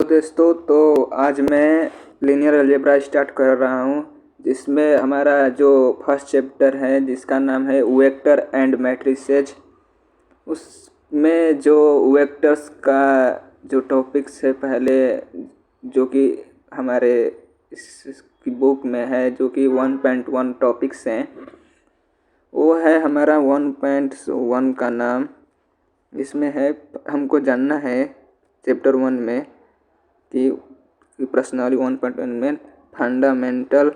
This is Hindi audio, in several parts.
दोस्तों, तो आज मैं लीनियर अलजेब्रा स्टार्ट कर रहा हूँ, जिसमें हमारा जो फर्स्ट चैप्टर है जिसका नाम है वेक्टर एंड मैट्रिसेज। उसमें जो वेक्टर्स का जो टॉपिक्स है पहले, जो कि हमारे इसकी बुक में है, जो कि 1.1 टॉपिक्स हैं, वो है हमारा 1.1 का नाम। इसमें है हमको जानना है चैप्टर 1 में कि प्रश्नावली 1.1 में फंडामेंटल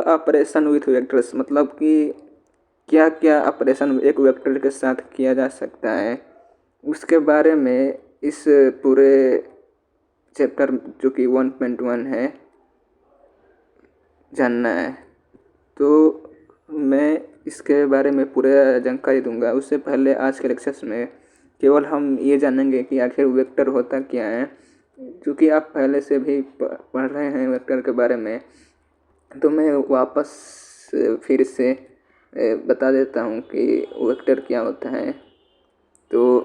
ऑपरेशन विथ वेक्टर्स, मतलब कि क्या क्या ऑपरेशन एक वेक्टर के साथ किया जा सकता है, उसके बारे में इस पूरे चैप्टर जो कि 1.1 है जानना है। तो मैं इसके बारे में पूरे जानकारी दूंगा। उससे पहले आज के लेक्चर्स में केवल हम ये जानेंगे कि आखिर वेक्टर होता क्या है, क्योंकि आप पहले से भी पढ़ रहे हैं वेक्टर के बारे में। तो मैं वापस फिर से बता देता हूँ कि वेक्टर क्या होता है। तो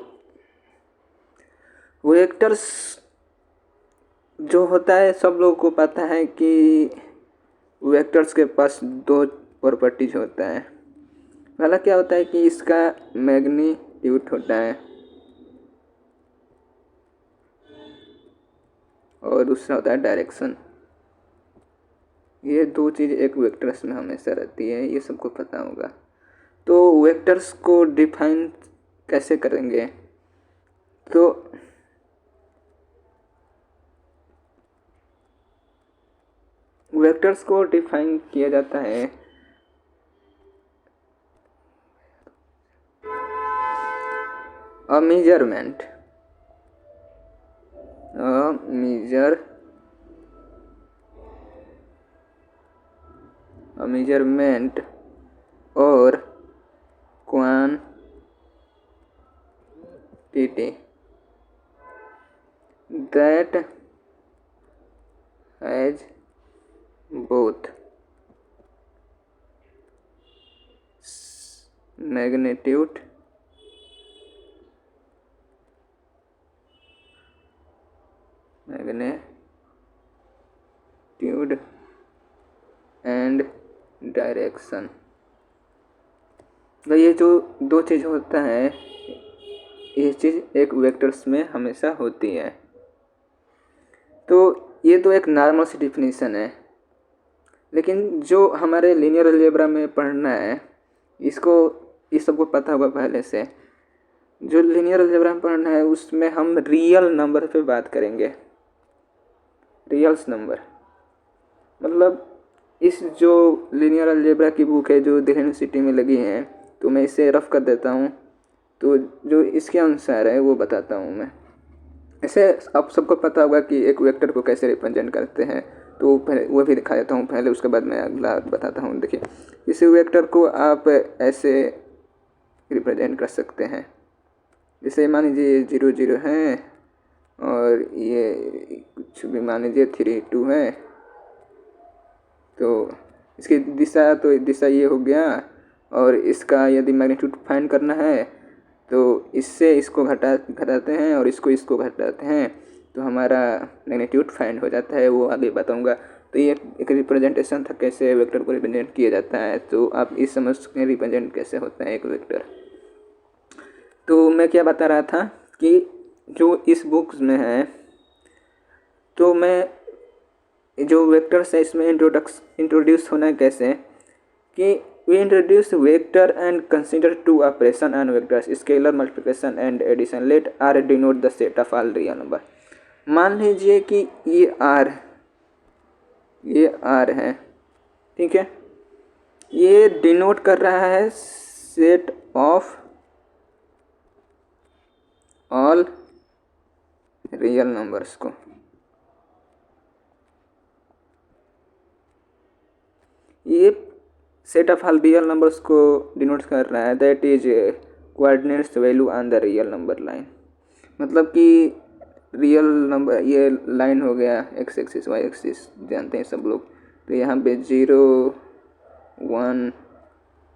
वेक्टर्स जो होता है, सब लोगों को पता है कि वेक्टर्स के पास दो प्रॉपर्टीज होता है। पहला क्या होता है कि इसका मैग्नीट्यूड होता है, और दूसरा होता है डायरेक्शन। ये दो चीज़ एक वेक्टर्स में हमेशा रहती है, ये सबको पता होगा। तो वेक्टर्स को डिफाइन कैसे करेंगे? तो वेक्टर्स को डिफाइन किया जाता है मेजरमेंट और quantity that has both magnitude and direction. तो ये जो दो चीज़ होता है, ये चीज़ एक वेक्टर्स में हमेशा होती है। तो ये तो एक नॉर्मल सी डिफिनीशन है, लेकिन जो हमारे लीनियर अलजेब्रा में पढ़ना है, इस सबको पता होगा पहले से। जो लीनियर अलजेब्रा में पढ़ना है उसमें हम रियल नंबर पे बात करेंगे। रियल्स नंबर मतलब इस जो लीनियर अलजेब्रा की बुक है जो दिल्ली यूनिवर्सिटी में लगी है, तो मैं इसे रफ कर देता हूँ। तो जो इसके अनुसार है वो बताता हूँ मैं। ऐसे आप सबको पता होगा कि एक वेक्टर को कैसे रिप्रेजेंट करते हैं, तो पहले वो भी दिखा देता हूँ पहले, उसके बाद मैं अगला बताता हूँ। देखिए, इस वेक्टर को आप ऐसे रिप्रेजेंट कर सकते हैं। जैसे मान लीजिए 0 0 है, और ये कुछ भी मान लीजिए 3 2 है। तो इसकी दिशा, तो दिशा ये हो गया, और इसका यदि मैग्नीट्यूड फाइंड करना है तो इससे इसको घटाते हैं और इसको घटाते हैं, तो हमारा मैग्नीट्यूड फाइंड हो जाता है। वो आगे बताऊंगा। तो ये एक रिप्रेजेंटेशन था कैसे वेक्टर को रिप्रेजेंट किया जाता है। तो आप इस समझ सकते हैं रिप्रेजेंट कैसे होता है एक वेक्टर। तो मैं क्या बता रहा था कि जो इस बुक्स में है, तो मैं जो वेक्टर्स है इसमें इंट्रोड्यूस होना है कैसे कि we introduce vector and consider two operation on vectors, scalar multiplication and addition. Let R denote the set of all real number. मान लीजिए कि ये R है, ठीक है। ये डिनोट कर रहा है set of all real numbers को। ये set of all real numbers को डिनोट कर रहा है, that is coordinates value on the real number line. मतलब कि रियल नंबर, ये लाइन हो गया एक्स एक्सिस वाई एक्सिस, जानते हैं सब लोग। तो यहाँ पे 0 1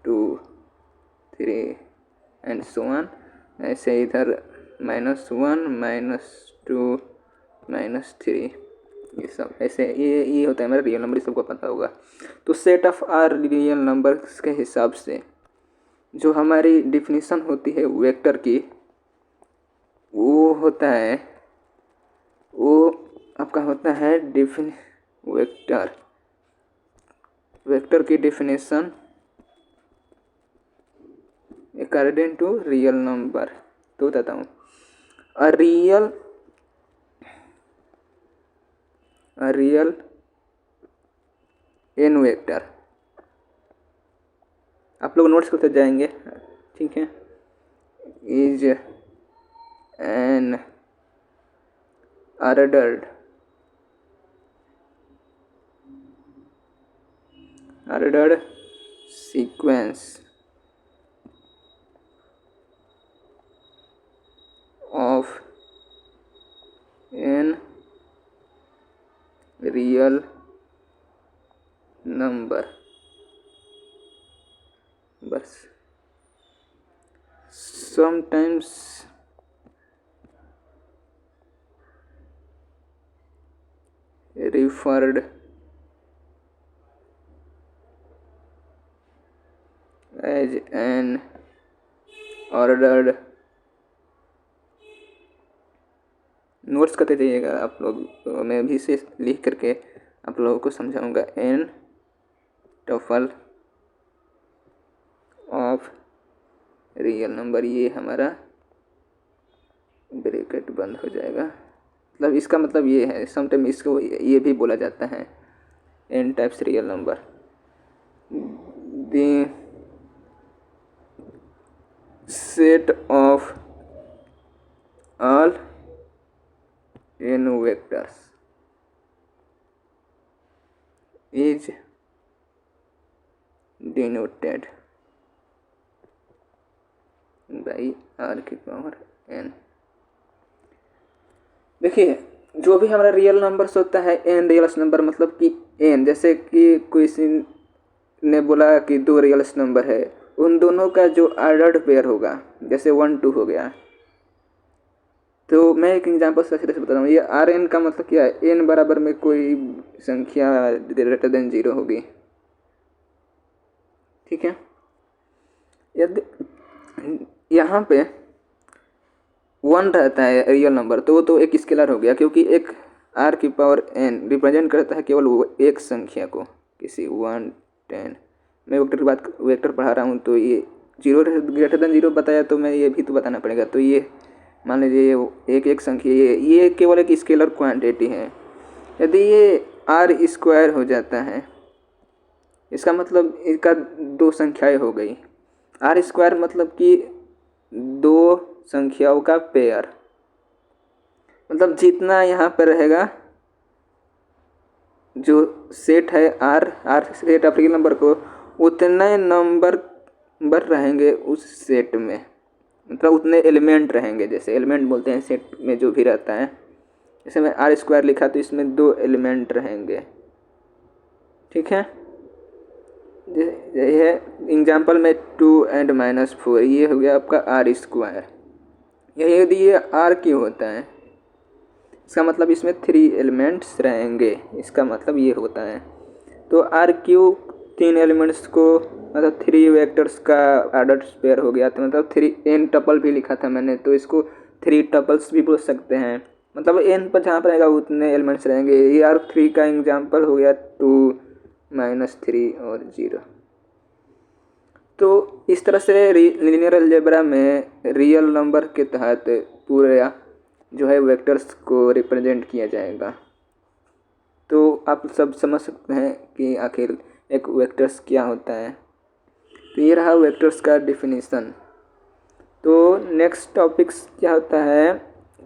2 3 एंड सो ऑन। ऐसे इधर -1 -2 -3, ये सब ऐसे ये होता है मेरा रियल नंबर, सबको पता होगा। तो set of R real numbers के हिसाब से जो हमारी डिफिनीसन होती है वेक्टर की, वो होता है, वो आपका होता है वेक्टर की definition according to real number. तो बताता हूँ, अ रियल एन वेक्टर, आप लोग नोट्स करते जाएंगे, ठीक है, is an ordered sequence of n real number, बस sometimes referred as an ordered, notes करते जाइएगा आप लोग, तो मैं भी से लिख करके आप लोगों को समझाऊंगा। N tuple of real number, ये हमारा ब्रैकेट बंद हो जाएगा, मतलब इसका मतलब ये है, समटाइम इसको ये भी बोला जाता है n types real number. The set of all n vectors is denoted by r की पावर n। देखिए, जो भी हमारा रियल नंबर्स होता है n रियल्स नंबर, मतलब कि n, जैसे कि किसी ने बोला कि 2 रियल्स नंबर है, उन दोनों का जो ऑर्डर्ड पेयर होगा, जैसे 1 2 हो गया, तो मैं एक एग्जांपल से अच्छे से बता रहा हूँ। ये आर एन का मतलब क्या है, एन बराबर में कोई संख्या ग्रेटर देन 0 होगी, ठीक है। यदि यहाँ पे 1 रहता है रियल नंबर, तो वो तो एक स्केलर हो गया, क्योंकि एक आर की पावर एन रिप्रेजेंट करता है केवल वो एक संख्या को, किसी 1 10। मैं वेक्टर की बात, वेक्टर पढ़ा रहा हूँ, तो ये 0 ग्रेटर देन 0 बताया, तो मैं ये भी तो बताना पड़ेगा। तो ये मान लीजिए ये एक संख्या, ये केवल एक स्केलर क्वांटिटी है। यदि ये आर स्क्वायर हो जाता है, इसका मतलब इसका 2 संख्याएं हो गई। आर स्क्वायर मतलब कि 2 संख्याओं का पेयर, मतलब जितना यहाँ पर रहेगा, जो सेट है R set of real number को, उतने नंबर रहेंगे उस सेट में, मतलब उतने एलिमेंट रहेंगे। जैसे एलिमेंट बोलते हैं सेट में जो भी रहता है, जैसे मैं आर स्क्वायर लिखा तो इसमें 2 एलिमेंट रहेंगे, ठीक है। ये है एग्जाम्पल में 2 and -4, ये हो गया आपका आर स्क्वायर। यदि ये आर क्यू होता है, इसका मतलब इसमें 3 एलिमेंट्स रहेंगे, इसका मतलब ये होता है। तो आर क्यू 3 एलिमेंट्स को, मतलब 3 वेक्टर्स का ऑर्डर पेयर हो गया, तो मतलब 3 n टपल भी लिखा था मैंने, तो इसको 3 टपल्स भी बोल सकते हैं। मतलब n पर जहाँ पर रहेगा उतने एलिमेंट्स रहेंगे। ये आर 3 का एग्जाम्पल हो गया 2 -3 और 0। तो इस तरह से लीनियर अलजेब्रा में रियल नंबर के तहत पूरा जो है वेक्टर्स को रिप्रेजेंट किया जाएगा। तो आप सब समझ सकते हैं कि आखिर एक वेक्टर्स क्या होता है। तो ये रहा वेक्टर्स का डिफिनीसन। तो नेक्स्ट टॉपिक्स क्या होता है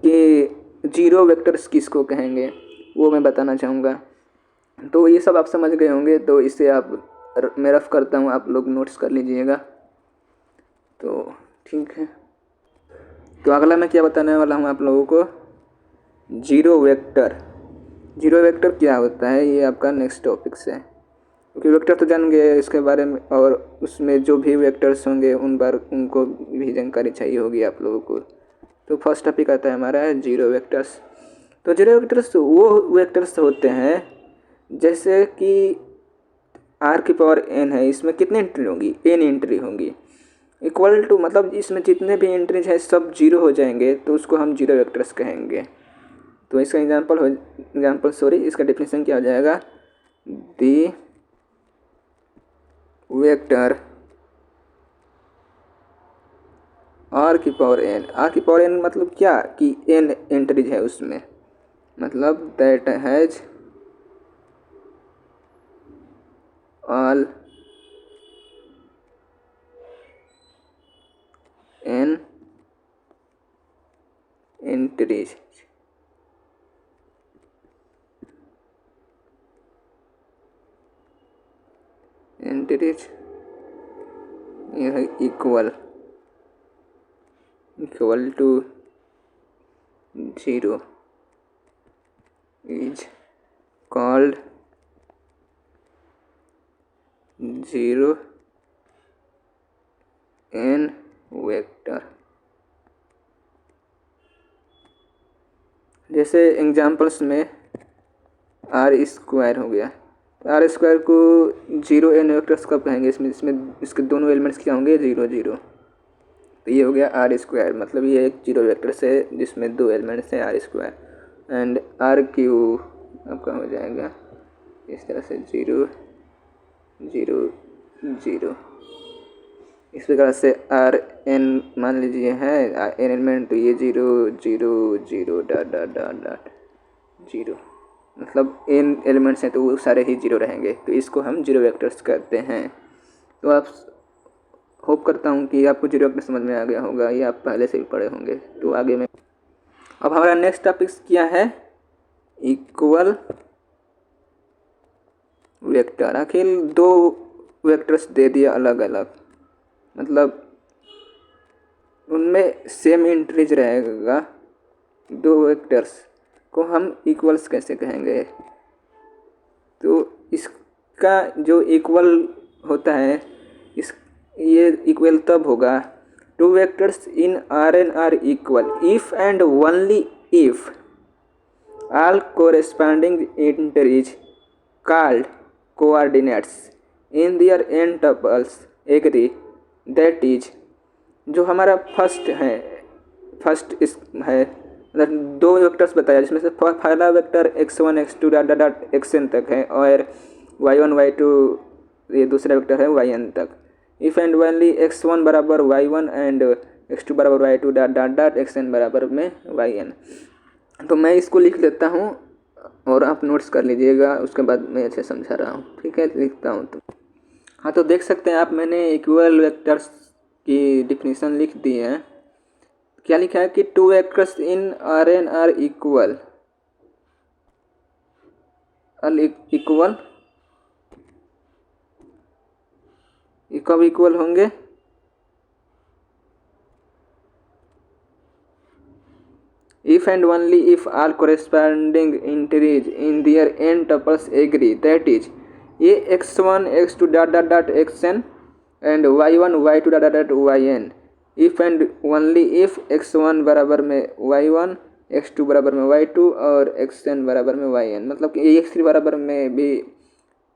कि 0 वेक्टर्स किसको कहेंगे, वो मैं बताना चाहूँगा। तो ये सब आप समझ गए होंगे, तो इसे आप मैं रफ करता हूँ, आप लोग नोट्स कर लीजिएगा। तो ठीक है, तो अगला मैं क्या बताने वाला हूँ आप लोगों को, 0 वेक्टर। 0 वेक्टर क्या होता है, ये आपका नेक्स्ट टॉपिक्स है। क्योंकि वेक्टर तो जान गए इसके बारे में, और उसमें जो भी वेक्टर्स होंगे उनको भी जानकारी चाहिए होगी आप लोगों को। तो फर्स्ट टॉपिक आता है हमारा जीरो वेक्टर्स। तो जीरो वेक्टर्स वो वेक्टर्स होते हैं जैसे कि आर की पावर एन है, इसमें कितनी एंट्री होंगी, एन एंट्री होंगी, इक्वल टू मतलब इसमें जितने भी एंट्रीज हैं सब जीरो हो जाएंगे तो उसको हम जीरो वेक्टर्स कहेंगे। तो इसका इसका डेफिनेशन क्या हो जाएगा, दी वेक्टर आर की पावर एन मतलब क्या कि एन एंट्रीज है उसमें, मतलब that has all n entries. यह equal to zero is called zero n vector. जैसे एग्जाम्पल्स में आर स्क्वायर हो गया, आर स्क्वायर को जीरो एन वेक्टर्स कब कहेंगे, इसमें इसके दोनों एलिमेंट्स क्या होंगे, जीरो जीरो। तो ये हो गया आर स्क्वायर, मतलब ये एक जीरो वेक्टर्स है जिसमें दो एलिमेंट्स हैं R square. And R Q आपका हो जाएगा इस तरह से जीरो जीरो जीरो। इस प्रकार से आर एन मान लीजिए है एन एलिमेंट, तो ये zero zero zero dot dot dot dot zero, मतलब एन एलिमेंट्स हैं तो वो सारे ही जीरो रहेंगे, तो इसको हम जीरो वेक्टर्स कहते हैं। तो आप होप करता हूँ कि आपको जीरो वेक्टर समझ में आ गया होगा, ये आप पहले से भी पढ़े होंगे। तो आगे में अब हमारा नेक्स्ट टॉपिक क्या है, इक्वल वेक्टर। आखिर दो वेक्टर्स दे दिया अलग अलग, मतलब उनमें सेम एंट्रीज रहेगा, दो वेक्टर्स को हम इक्वल्स कैसे कहेंगे। तो इसका जो इक्वल होता है ये इक्वल तब होगा, two vectors in R n are equal if and only if all corresponding entries called coordinates in their n tuples agree, that is जो हमारा फर्स्ट है मतलब दो वेक्टर्स बताया जिसमें से पहला vector x1 x2 dot dot dot xn तक है और y1 y2 ये दूसरा वेक्टर है yn तक। इफ़ एंड ओनली x1 बराबर y1 एंड x2 बराबर y2 dot dot dot xn बराबर में yn। तो मैं इसको लिख लेता हूँ और आप नोट्स कर लीजिएगा, उसके बाद मैं अच्छे समझा रहा हूँ, ठीक है, लिखता हूँ। तो हाँ, तो देख सकते हैं आप मैंने इक्वल वेक्टर्स की डिफिनीशन लिख दी है। क्या लिखा है कि two vectors in R n are equal कब इक्वल होंगे, if and only if all corresponding entries in their n tuples agree, that is ये x1 x2 dot dot dot xn and y1 y2 dot dot yn। If and only if x1 बराबर में y1 x2 बराबर में y2 और xn बराबर में yn, मतलब कि x3 बराबर में भी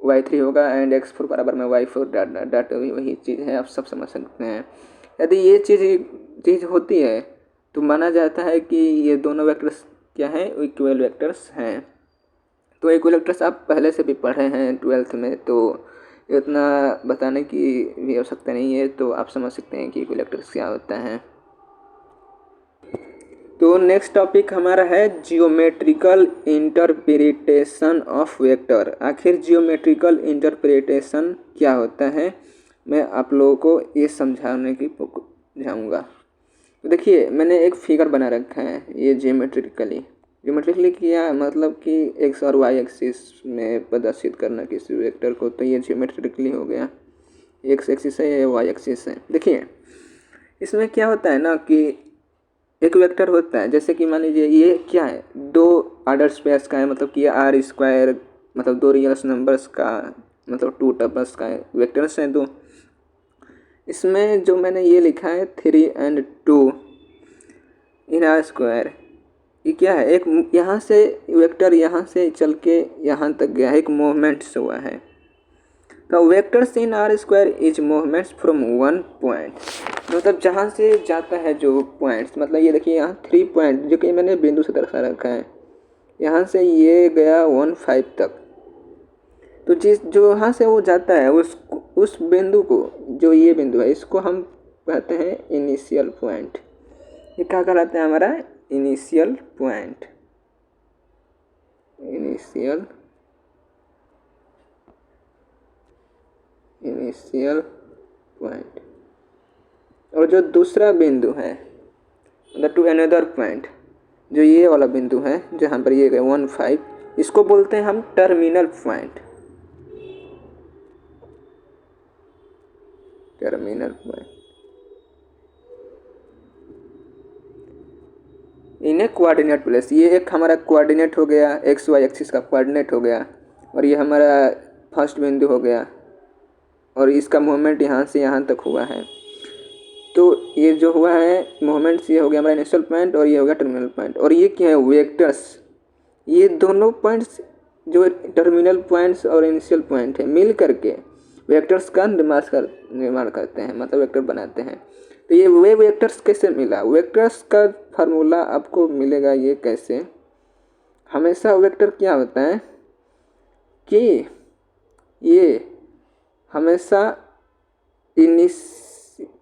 y3 होगा एंड x4 बराबर में y4 डॉट डॉट डॉट, वही चीज़ है, आप सब समझ सकते हैं। यदि ये चीज़ होती है तो माना जाता है कि ये दोनों वेक्टर्स क्या हैं, इक्वल वेक्टर्स हैं। तो इक्वल वेक्टर्स आप पहले से भी पढ़े हैं 12th में, तो इतना बताने की भी आवश्यकता नहीं है, तो आप समझ सकते हैं कि इक्वल वेक्टर्स क्या होता है। तो नेक्स्ट टॉपिक हमारा है जियोमेट्रिकल इंटरप्रिटेशन ऑफ वेक्टर। आखिर जियोमेट्रिकल इंटरप्रिटेशन क्या होता है, मैं आप लोगों को ये समझाने की जाऊँगा। तो देखिए मैंने एक फिगर बना रखा है, ये जियोमेट्रिकली किया मतलब कि एक्स और वाई एक्सिस में प्रदर्शित करना किसी वेक्टर को, तो ये जियोमेट्रिकली हो गया, एक्स एक्सिस है, ये वाई एक्सिस है। देखिए इसमें क्या होता है ना कि एक वेक्टर होता है, जैसे कि मान लीजिए ये क्या है, दो ऑर्डर स्पेस का है, मतलब कि आर स्क्वायर मतलब दो रियल नंबर्स का मतलब टू टपल्स का है, वेक्टर्स हैं दो। इसमें जो मैंने ये लिखा है 3 and 2, इन आर स्क्वायर। ये क्या है, एक यहाँ से वेक्टर यहाँ से चल के यहाँ तक गया है, एक मूवमेंट्स हुआ है। The vectors in are square is movements from one point, मतलब जहाँ से जाता है जो पॉइंट्स, मतलब ये देखिए यहाँ 3 पॉइंट जो कि मैंने बिंदु से दर्शा रखा है, यहाँ से ये गया 1 5 तक। तो जिस जो यहाँ से वो जाता है उस बिंदु को, जो ये बिंदु है, इसको हम कहते हैं इनिशियल पॉइंट। ये क्या कहलाता है हमारा, इनिशियल पॉइंट। Initial point. और जो दूसरा बिंदु है, मतलब टू अनदर पॉइंट, जो ये वाला बिंदु है जहाँ पर ये गए 1 5, इसको बोलते हैं हम terminal point. Terminal point in A coordinate place. ये एक हमारा कोऑर्डिनेट हो गया, एक्स वाई एक्सिस का कोऑर्डिनेट हो गया, और ये हमारा फर्स्ट बिंदु हो गया, और इसका मूवमेंट यहाँ से यहाँ तक हुआ है। तो ये जो हुआ है मूवमेंट्स, ये हो गया हमारा इनिशियल पॉइंट और ये हो गया टर्मिनल पॉइंट। और ये क्या है, वेक्टर्स। ये दोनों पॉइंट्स जो टर्मिनल पॉइंट्स और इनिशियल पॉइंट है मिल करके वेक्टर्स का निर्माण करते हैं, मतलब वेक्टर बनाते हैं। तो ये वे वेक्टर्स कैसे मिला, वेक्टर्स का फार्मूला आपको मिलेगा ये कैसे। हमेशा वेक्टर क्या होता है कि ये हमेशा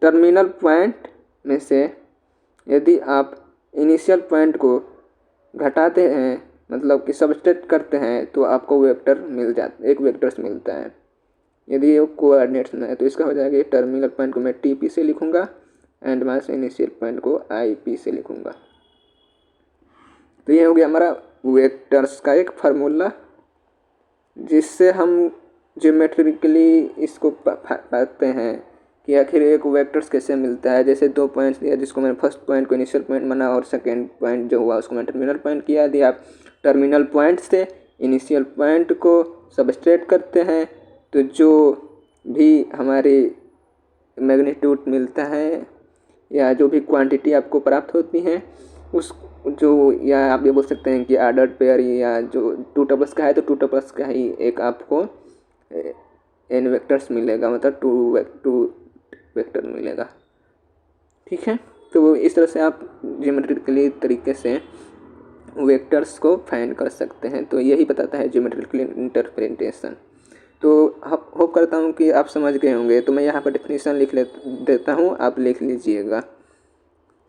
टर्मिनल पॉइंट में से यदि आप इनिशियल पॉइंट को घटाते हैं, मतलब कि सबट्रैक्ट करते हैं, तो आपको वेक्टर मिल जाता, एक वेक्टर्स मिलता है। यदि ये कोऑर्डिनेट्स में है तो इसका हो जाएगा, टर्मिनल पॉइंट को मैं TP से लिखूंगा एंड मैं इनिशियल पॉइंट को IP से लिखूंगा। तो ये हो गया हमारा वेक्टर्स का एक फार्मूला, जिससे हम ज्योमेट्रिकली इसको पाते हैं कि आखिर एक वेक्टर्स कैसे मिलता है। जैसे 2 पॉइंट्स दिया, जिसको मैंने फर्स्ट पॉइंट को इनिशियल पॉइंट माना और सेकेंड पॉइंट जो हुआ उसको मैं टर्मिनल पॉइंट किया। यदि आप टर्मिनल पॉइंट से इनिशियल पॉइंट को सबट्रैक्ट करते हैं तो जो भी हमारी मैग्नीट्यूड मिलता है या जो भी क्वांटिटी आपको प्राप्त होती है उस जो, या आप ये बोल सकते हैं कि आर्डर्ड पेयर, या जो 2 टपल्स का है तो 2 टपल्स का ही एक आपको n वेक्टर्स मिलेगा, मतलब 2 वेक्टर मिलेगा। ठीक है, तो इस तरह से आप ज्योमेट्रिकली तरीके से वेक्टर्स को फाइंड कर सकते हैं। तो यही बताता है ज्योमेट्रिकल इंटरप्रिटेशन। तो होप करता हूँ कि आप समझ गए होंगे। तो मैं यहाँ पर डेफिनेशन लिख देता हूँ, आप लिख लीजिएगा।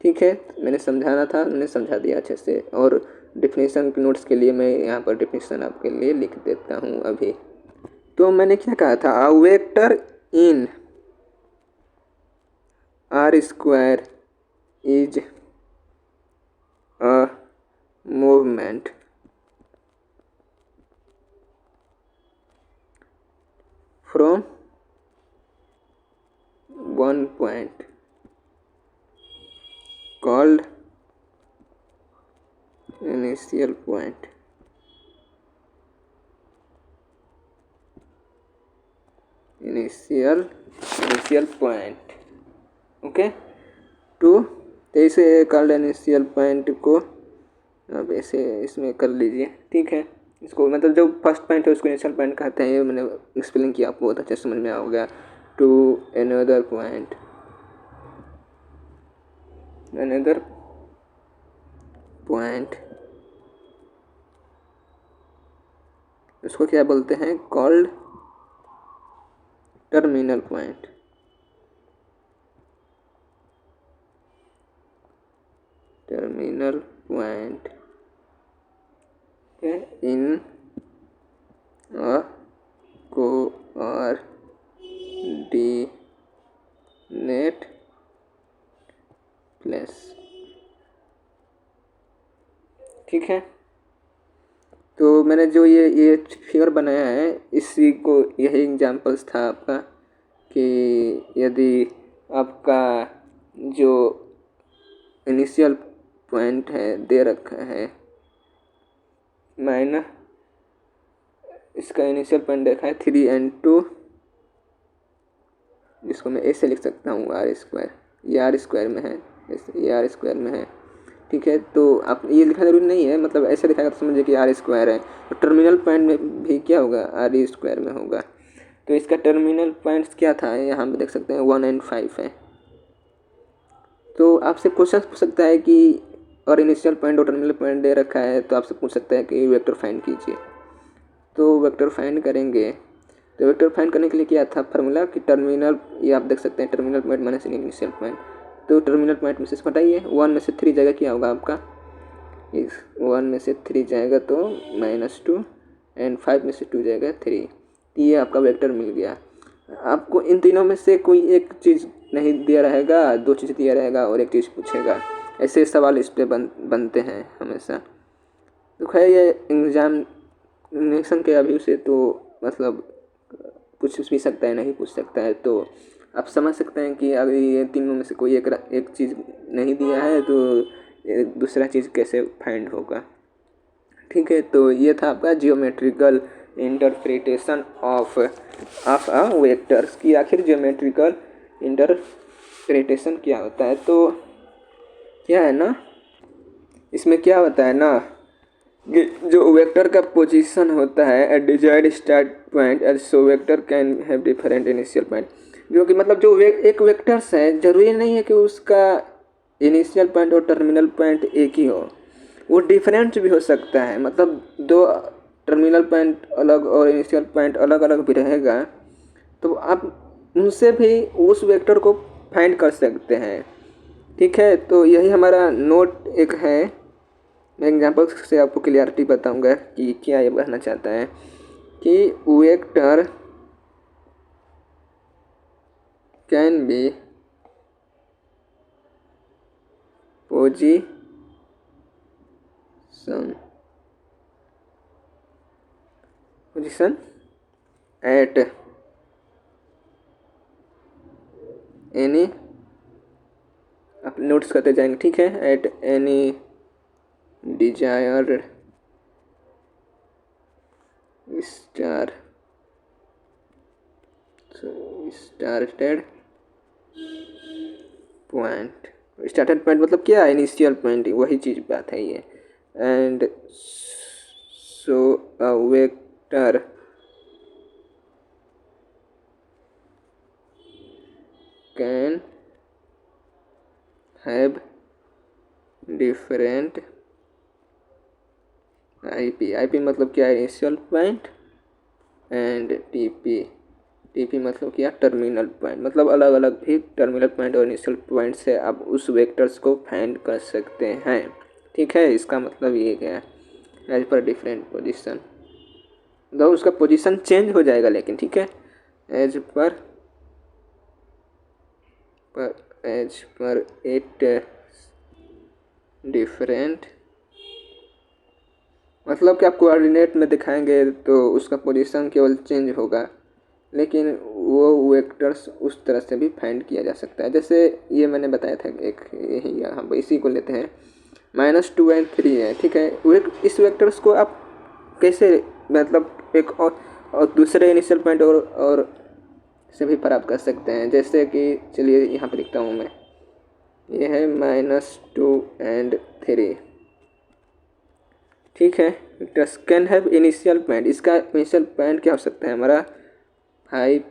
ठीक है, मैंने समझाना था, मैंने समझा दिया अच्छे से। और डेफिनेशन के नोट्स के लिए मैं यहाँ पर डेफिनेशन आपके लिए लिख देता हूँ अभी। तो मैंने क्या कहा था, a vector in are square is a movement from one point called initial point okay. तो ऐसे कॉल्ड इनिशियल पॉइंट को अब ऐसे इसमें कर लीजिए। ठीक है, इसको मतलब जो फर्स्ट पॉइंट है उसको इनिशियल पॉइंट कहते हैं। ये मैंने एक्सप्लेन किया, आपको बहुत अच्छे समझ में आ गया। टू अनदर पॉइंट उसको क्या बोलते हैं, called terminal point. Terminal point in a coordinate place. ठीक है, तो मैंने जो ये फिगर बनाया है, इसी को यही एग्जाम्पल्स था आपका कि यदि आपका जो इनिशियल पॉइंट है दे रखा है, मैंने इसका इनिशियल पॉइंट देखा है 3 and 2, जिसको मैं ऐसे लिख सकता हूँ R स्क्वायर। ये R स्क्वायर में है, ये R स्क्वायर में है। ठीक है, तो आप ये लिखना जरूरी नहीं है, मतलब ऐसे लिखाएगा तो समझिए कि आर स्क्वायर है। तो टर्मिनल पॉइंट में भी क्या होगा, आर स्क्वायर में होगा। तो इसका टर्मिनल पॉइंट्स क्या था, यहाँ पे देख सकते हैं 1 और 5 है। तो आपसे क्वेश्चन पूछ सकता है कि और इनिशियल पॉइंट और टर्मिनल पॉइंट दे रखा है, तो आपसे पूछ सकता है कि वेक्टर फाइंड कीजिए। तो वेक्टर फाइंड करेंगे, तो वेक्टर फाइंड करने के लिए क्या था फार्मूला कि टर्मिनल, ये आप देख सकते हैं terminal point minus initial point. तो टर्मिनल पॉइंट में से हटाइए, 1 में से 3 जाएगा, क्या होगा आपका, इस 1 में से 3 जाएगा तो -2 एंड 5 में से 2 जाएगा 3। ये आपका वेक्टर मिल गया। आपको इन तीनों में से कोई एक चीज़ नहीं दिया रहेगा, 2 चीज़ दिया रहेगा और एक चीज़ पूछेगा। ऐसे सवाल इस पे बनते हैं हमेशा। तो खैर ये एग्जामिनेशन के अभी से तो मतलब पूछ भी सकता है, नहीं पूछ सकता है। तो आप समझ सकते हैं कि अगर ये तीनों में से कोई एक चीज़ नहीं दिया है तो दूसरा चीज़ कैसे फाइंड होगा। ठीक है, तो ये था आपका geometrical interpretation of a vectors की। आखिर जियोमेट्रिकल इंटरप्रिटेशन क्या होता है, तो क्या है ना, इसमें क्या होता है ना कि जो वेक्टर का पोजीशन होता है at desired start point and so vector can have different initial point. जो कि मतलब जो एक वेक्टर्स है, जरूरी नहीं है कि उसका इनिशियल पॉइंट और टर्मिनल पॉइंट एक ही हो, वो डिफरेंट भी हो सकता है। मतलब दो टर्मिनल पॉइंट अलग और इनिशियल पॉइंट अलग अलग भी रहेगा, तो आप उनसे भी उस वेक्टर को फाइंड कर सकते हैं। ठीक है, तो यही हमारा नोट एक है। मैं एग्जांपल से आपको क्लियरिटी बताऊंगा कि क्या ये कहना चाहता है कि vector can be position at any, आप नोट्स करते जाएंगे, ठीक है, at any desired started point. Started point मतलब क्या है, इनिशियल पॉइंट, वही चीज़ बात है ये। And so a vector can have different IP मतलब क्या है, इनिशियल पॉइंट, एंड टीपी मतलब क्या, टर्मिनल पॉइंट। मतलब अलग अलग भी टर्मिनल पॉइंट और इनिशियल पॉइंट से आप उस वेक्टर्स को फाइंड कर सकते हैं। ठीक है, इसका मतलब ये है एज पर डिफरेंट पोजीशन, तो उसका पोजीशन चेंज हो जाएगा, लेकिन ठीक है, एज पर इट डिफरेंट, मतलब कि आप कोऑर्डिनेट में दिखाएंगे तो उसका पोजीशन केवल चेंज होगा, लेकिन वो वेक्टर्स उस तरह से भी फाइंड किया जा सकता है। जैसे ये मैंने बताया था एक, यही हम इसी को लेते हैं, -2 और 3 है। ठीक है, इस वेक्टर्स को आप कैसे मतलब एक और दूसरे इनिशियल पॉइंट और से भी प्राप्त कर सकते हैं। जैसे कि चलिए यहाँ पे लिखता हूँ मैं, ये है -2 और 3। ठीक है, vectors can have initial point, इसका इनिशियल पॉइंट क्या हो सकता है हमारा 5,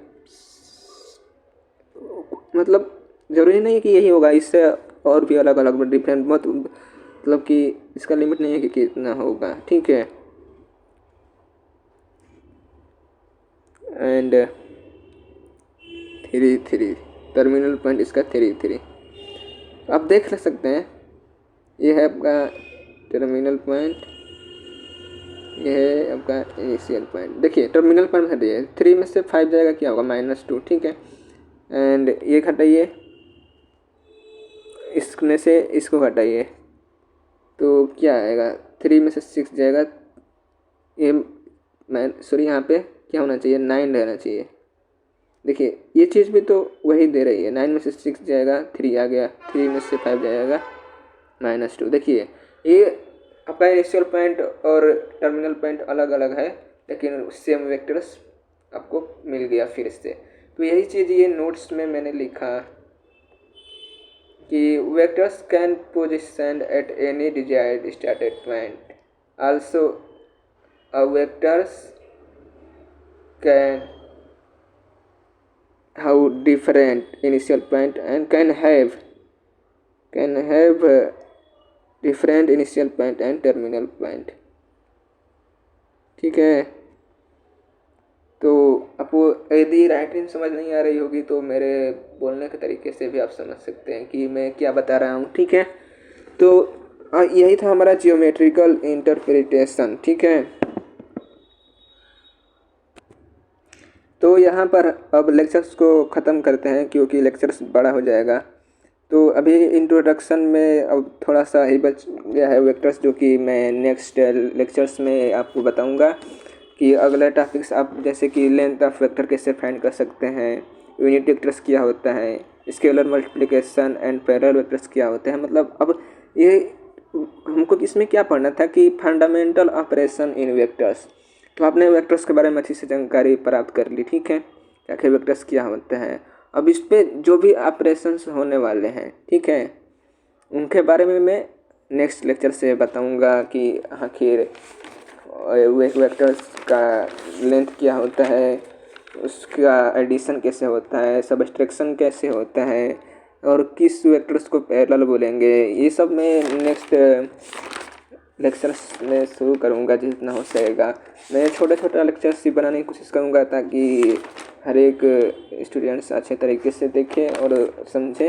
मतलब ज़रूरी नहीं है कि यही होगा, इससे और भी अलग अलग डिफरेंट मतलब कि इसका लिमिट नहीं है कि कितना होगा। ठीक है, एंड 3 टर्मिनल पॉइंट इसका 3 आप देख सकते हैं, ये है आपका टर्मिनल पॉइंट, ये है आपका इनिशियल पॉइंट। देखिए टर्मिनल पॉइंट हटाइए, 3 में से 5 जाएगा, क्या होगा, -2। ठीक है, एंड ये घटाइए, इसमें से इसको घटाइए, तो क्या आएगा, 3 में से 6 जाएगा, ये सॉरी यहाँ पे क्या होना चाहिए, 9 रहना चाहिए। देखिए ये चीज़ भी तो वही दे रही है, 9 में से 6 जाएगा, 3 आ गया, 3 में से 5 जाएगा, -2। देखिए ये आपका इनिशियल पॉइंट और टर्मिनल पॉइंट अलग अलग है, लेकिन सेम वेक्टर्स आपको मिल गया फिर से। तो यही चीज़ ये नोट्स में मैंने लिखा कि vectors can position at any desired started point, also a vectors can have different initial point and can have different initial point and terminal point। ठीक है, तो आपको यदि राइटिंग समझ नहीं आ रही होगी तो मेरे बोलने के तरीके से भी आप समझ सकते हैं कि मैं क्या बता रहा हूँ। ठीक है, तो यही था हमारा जियोमेट्रिकल इंटरप्रिटेशन। ठीक है, तो यहाँ पर अब लेक्चर्स को ख़त्म करते हैं क्योंकि लेक्चर्स बड़ा हो जाएगा। तो अभी इंट्रोडक्शन में अब थोड़ा सा ही बच गया है वेक्टर्स, जो कि मैं नेक्स्ट लेक्चर्स में आपको बताऊंगा कि अगले टॉपिक्स आप जैसे कि लेंथ ऑफ वेक्टर कैसे फाइंड कर सकते हैं, यूनिट वेक्टर्स क्या होता है, scalar multiplication and parallel vectors क्या होते हैं। मतलब अब ये हमको इसमें क्या पढ़ना था कि फंडामेंटल ऑपरेशन इन वेक्टर्स। तो आपने वेक्टर्स के बारे में अच्छी से जानकारी प्राप्त कर ली। ठीक है, आखिर वेक्टर्स क्या होते हैं। अब इस पर जो भी ऑपरेशंस होने वाले हैं, ठीक है, उनके बारे में मैं नेक्स्ट लेक्चर से बताऊंगा कि आखिर वेक्टर्स का लेंथ क्या होता है, उसका एडिशन कैसे होता है, सबट्रैक्शन कैसे होता है, और किस वेक्टर्स को पैरेलल बोलेंगे। ये सब मैं नेक्स्ट लेक्चर्स में शुरू करूँगा जितना हो सकेगा। मैं छोटा छोटा लेक्चर्स ही बनाने की कोशिश करूँगा ताकि हर एक स्टूडेंट्स अच्छे तरीके से देखे और समझे,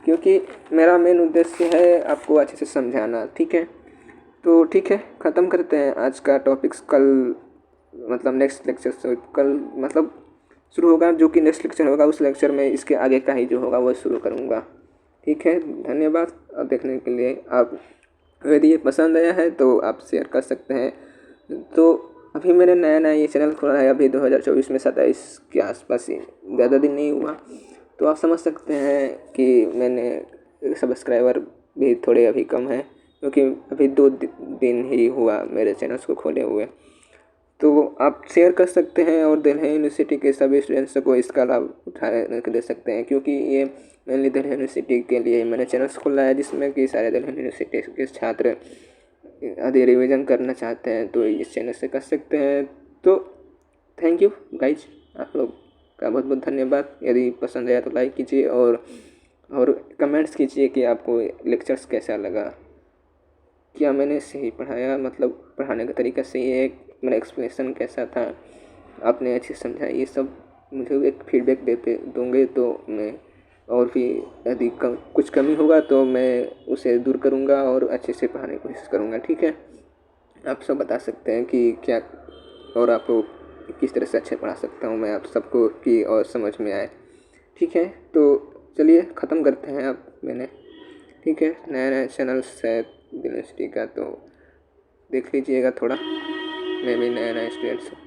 क्योंकि मेरा मेन उद्देश्य है आपको अच्छे से समझाना। ठीक है, तो ठीक है, ख़त्म करते हैं आज का टॉपिक्स। कल मतलब नेक्स्ट लेक्चर से कल मतलब शुरू होगा, जो कि नेक्स्ट लेक्चर होगा उस लेक्चर में इसके आगे का ही जो होगा वो शुरू करूँगा। ठीक है, धन्यवाद देखने के लिए। आप यदि ये पसंद आया है तो आप शेयर कर सकते हैं। तो अभी मैंने नया ये चैनल खोला है, अभी 2024 में 27 के आसपास ही, ज़्यादा दिन नहीं हुआ, तो आप समझ सकते हैं कि मैंने सब्सक्राइबर भी थोड़े अभी कम हैं, क्योंकि अभी 2 दिन ही हुआ मेरे चैनल्स को खोले हुए। तो आप शेयर कर सकते हैं और दिल्ली यूनिवर्सिटी के सभी स्टूडेंट्स को इसका लाभ उठाने दे सकते हैं, क्योंकि ये मेनली दिल्ली यूनिवर्सिटी के लिए मैंने चैनल्स खोला है, जिसमें कि सारे दिल्ली यूनिवर्सिटी के छात्र यदि रिवीजन करना चाहते हैं तो इस चैनल से कर सकते हैं। तो थैंक यू गाइज, आप लोग का बहुत बहुत धन्यवाद। यदि पसंद आया तो लाइक कीजिए और कमेंट्स कीजिए कि आपको लेक्चर्स कैसा लगा, क्या मैंने सही पढ़ाया, मतलब पढ़ाने का तरीका सही है, मेरा एक्सप्लेनेशन कैसा था, आपने अच्छे समझा। ये सब मुझे एक फीडबैक देते दूँगे तो मैं और भी यदि कुछ कमी होगा तो मैं उसे दूर करूँगा और अच्छे से पढ़ाने की कोशिश करूँगा। ठीक है, आप सब बता सकते हैं कि क्या और आपको किस तरह से अच्छे पढ़ा सकता हूँ मैं आप सबको कि और समझ में आए। ठीक है, तो चलिए ख़त्म करते हैं आप मैंने। ठीक है, नया चैनल्स है यूनिवर्सिटी का, तो देख लीजिएगा थोड़ा, मैं भी नया स्टूडेंट्स हूँ।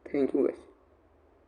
Thank you guys.